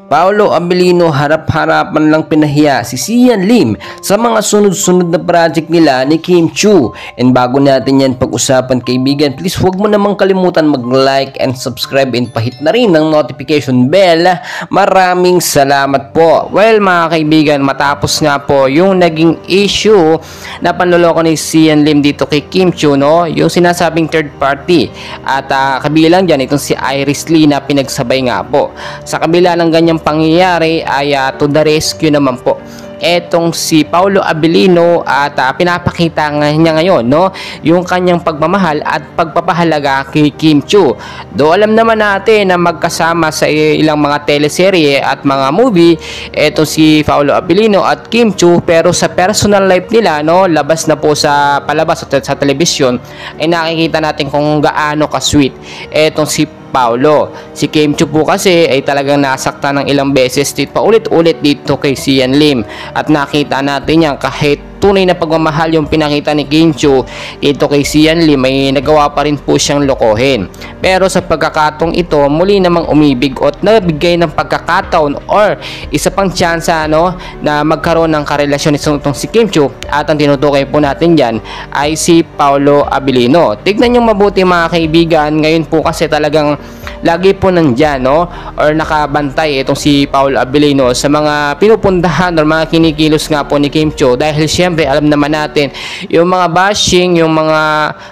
Paolo Abilino harap-harapan lang pinahiya si Sian Lim sa mga sunod-sunod na project nila ni Kim Chiu. And bago natin yan pag-usapan kaibigan, please huwag mo namang kalimutan mag-like and subscribe and pahit na rin ng notification bell. Maraming salamat po. Well mga kaibigan, matapos nga po yung naging issue na panloloko ni Sian Lim dito kay Kim Chiu, no? Yung sinasabing third party. At kabilang dyan itong si Iris Lee na pinagsabay nga po. Sa kabila ng ganyang pangyayari ay to the rescue naman po etong si Paolo Abilino at pinapakita niya ngayon, no, yung kanyang pagmamahal at pagpapahalaga kay Kim Chiu. Do alam naman natin na magkasama sa ilang mga teleserye at mga movie etong si Paolo Abilino at Kim Chiu, pero sa personal life nila, no, labas na po sa palabas at sa telebisyon ay nakikita natin kung gaano ka-sweet etong si Paolo. Si Kim Chiu po kasi ay talagang nasaktan ng ilang beses paulit-ulit dito kay Sian Lim, at nakita natin yan kahit tunay na pagmamahal yung pinakita ni Kim Chiu dito kay Sian Lim ay nagawa pa rin po siyang lokohin. Pero sa pagkakataong ito, muli namang umibig at nabigay ng pagkakataon or isa pang tsansa, no, na magkaroon ng karelasyon itong si Kim Chiu, at ang tinutukoy po natin dyan ay si Paolo Abilino. Tignan nyo mabuti mga kaibigan, ngayon po kasi talagang lagi po nandyan, no, or nakabantay itong si Paolo Abilino sa mga pinupuntahan or mga kinikilos nga po ni Kim Chiu, dahil siyempre alam naman natin yung mga bashing, yung mga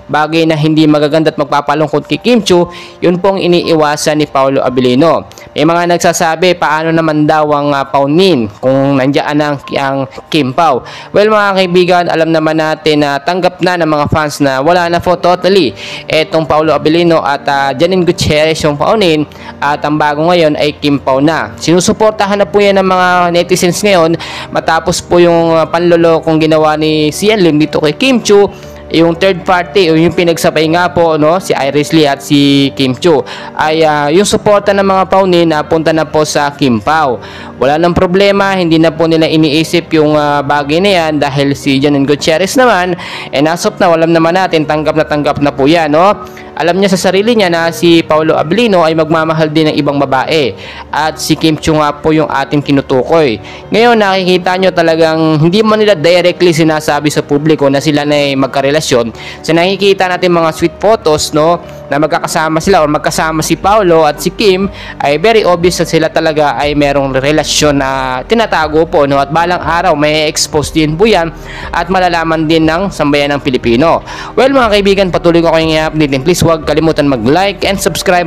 bagay na hindi magaganda at magpapalungkot kay Kim Chiu, yun pong iniiwasan ni Paolo Abilino. May mga nagsasabi paano naman daw ang Paunin kung nandiyan ang Kim Pao. Well mga kaibigan, alam naman natin na tanggap na ng mga fans na wala na po totally etong Paolo Abilino at Janine Gutierrez yung Paunin, at ang bago ngayon ay Kim Pao na. Sinusuportahan na po yan ng mga netizens ngayon matapos po yung panlolokong ginawa ni Sian Lim dito kay Kim Chiu, yung third party o yung pinagsabay nga po, no, si Iris Lee at si Kim Chiu ay yung suporta ng mga Paunin na punta na po sa Kim Pao. Wala nang problema, hindi na po nila iniisip yung bagay na yan dahil si Janine Gutierrez naman as of now, alam naman natin tanggap na po yan, no. Alam niya sa sarili niya na si Paolo Abilino ay magmamahal din ng ibang babae, at si Kim Chiu nga po yung ating kinutukoy. Ngayon nakikita nyo talagang hindi man nila directly sinasabi sa publiko na sila na ay magkarelasyon. So nakikita natin mga sweet photos, no, na magkakasama sila or magkasama si Paolo at si Kim, ay very obvious na sila talaga ay merong relasyon na tinatago po, no, at balang araw may expose din po yan at malalaman din ng sambayan ng Pilipino. Well mga kaibigan, patuloy ko kayong i-update, please huwag kalimutan mag-like and subscribe.